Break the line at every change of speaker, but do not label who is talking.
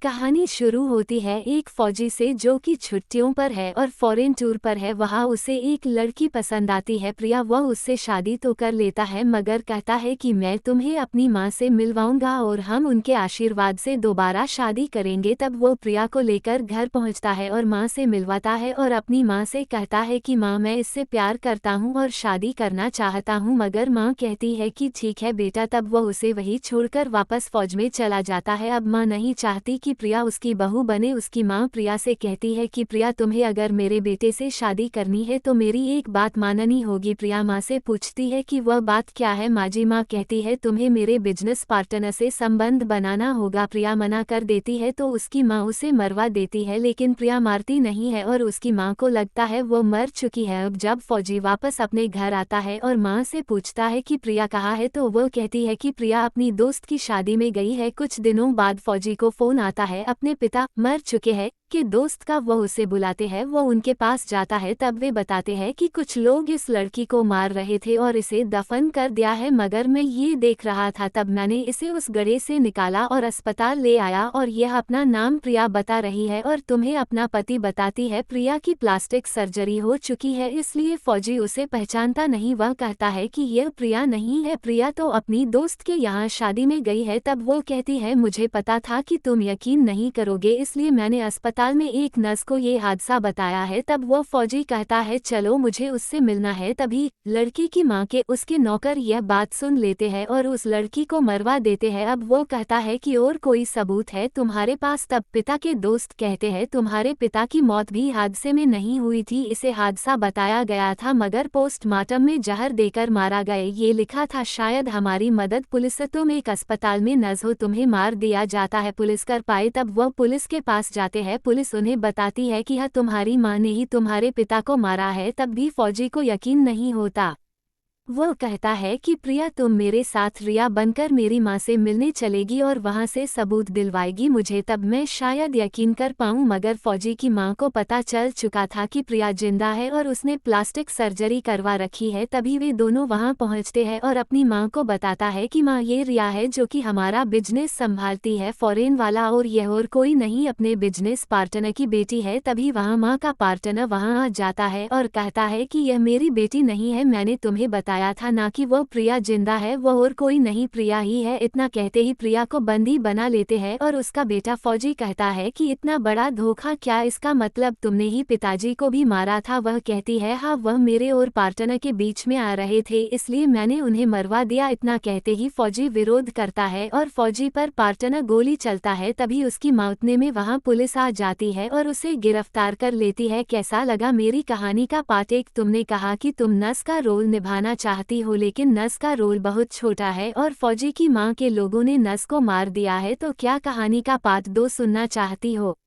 कहानी शुरू होती है एक फौजी से जो कि छुट्टियों पर है और फॉरेन टूर पर है। वहाँ उसे एक लड़की पसंद आती है प्रिया। वह उससे शादी तो कर लेता है मगर कहता है कि मैं तुम्हें अपनी माँ से मिलवाऊंगा और हम उनके आशीर्वाद से दोबारा शादी करेंगे। तब वो प्रिया को लेकर घर पहुँचता है और माँ से मिलवाता है और अपनी माँ से कहता है कि माँ मैं इससे प्यार करता हूँ और शादी करना चाहता हूँ। मगर माँ कहती है कि ठीक है बेटा। तब वह उसे वही छोड़कर वापस फौज में चला जाता है। अब माँ नहीं चाहती कि प्रिया उसकी बहू बने। उसकी माँ प्रिया से कहती है कि प्रिया तुम्हें अगर मेरे बेटे से शादी करनी है तो मेरी एक बात माननी होगी। प्रिया माँ से पूछती है कि वह बात क्या है माँ जी। माँ कहती है तुम्हें मेरे बिजनेस पार्टनर से संबंध बनाना होगा। प्रिया मना कर देती है तो उसकी माँ उसे मरवा देती है लेकिन प्रिया मारती नहीं है और उसकी माँ को लगता है वो मर चुकी है। अब जब फौजी वापस अपने घर आता है और माँ से पूछता है कि प्रिया कहाँ है तो वो कहती है कि प्रिया अपनी दोस्त की शादी में गई है। कुछ दिनों बाद फौजी को फोन आता है अपने पिता मर चुके हैं कि दोस्त का। वह उसे बुलाते हैं। वो उनके पास जाता है। तब वे बताते हैं कि कुछ लोग इस लड़की को मार रहे थे और इसे दफन कर दिया है मगर मैं ये देख रहा था तब मैंने इसे उस गड्ढे से निकाला और अस्पताल ले आया और यह अपना नाम प्रिया बता रही है और तुम्हें अपना पति बताती है। प्रिया की प्लास्टिक सर्जरी हो चुकी है इसलिए फौजी उसे पहचानता नहीं। वह कहता है कि यह प्रिया नहीं है, प्रिया तो अपनी दोस्त के यहाँ शादी में गई है। तब वो कहती है मुझे पता था कि तुम यकीन नहीं करोगे इसलिए मैंने अस्पताल में एक नर्स को ये हादसा बताया है। तब वो फौजी कहता है चलो मुझे उससे मिलना है। तभी लड़की की माँ के उसके नौकर यह बात सुन लेते हैं और उस लड़की को मरवा देते हैं। अब वो कहता है कि और कोई सबूत है तुम्हारे पास। तब पिता के दोस्त कहते हैं तुम्हारे पिता की मौत भी हादसे में नहीं हुई थी, इसे हादसा बताया गया था मगर पोस्टमार्टम में जहर देकर मारा गया। ये लिखा था शायद हमारी मदद पुलिस तुम एक अस्पताल में नर्स हो, तुम्हें मार दिया जाता है पुलिस कर पाए। तब वह पुलिस के पास जाते हैं। पुलिस उन्हें बताती है कि हाँ तुम्हारी माँ ने ही तुम्हारे पिता को मारा है। तब भी फौजी को यकीन नहीं होता। वो कहता है कि प्रिया तुम मेरे साथ रिया बनकर मेरी माँ से मिलने चलेगी और वहाँ से सबूत दिलवाएगी मुझे, तब मैं शायद यकीन कर पाऊँ। मगर फौजी की माँ को पता चल चुका था कि प्रिया जिंदा है और उसने प्लास्टिक सर्जरी करवा रखी है। तभी वे दोनों वहाँ पहुँचते हैं और अपनी माँ को बताता है कि माँ ये रिया है जो कि हमारा बिजनेस संभालती है, फॉरेन वाला, और यह और कोई नहीं अपने बिजनेस पार्टनर की बेटी है। तभी वहाँ माँ का पार्टनर वहाँ आ जाता है और कहता है कि यह मेरी बेटी नहीं है, मैंने तुम्हें बताया था ना कि वो प्रिया जिंदा है, वो और कोई नहीं प्रिया ही है। इतना कहते ही प्रिया को बंदी बना लेते हैं और उसका बेटा फौजी कहता है कि इतना बड़ा धोखा क्या, इसका मतलब तुमने ही पिताजी को भी मारा था। वह कहती है हाँ वह मेरे और पार्टनर के बीच में आ रहे थे इसलिए मैंने उन्हें मरवा दिया। इतना कहते ही फौजी विरोध करता है और फौजी पर पार्टनर गोली चलता है। तभी उसकी मौतने में वहाँ पुलिस आ जाती है और उसे गिरफ्तार कर लेती है। कैसा लगा मेरी कहानी का पार्ट 1? तुमने कहा कि तुम नर्स का रोल निभाना चाहती हो लेकिन नर्स का रोल बहुत छोटा है और फौजी की मां के लोगों ने नर्स को मार दिया है, तो क्या कहानी का पार्ट 2 सुनना चाहती हो?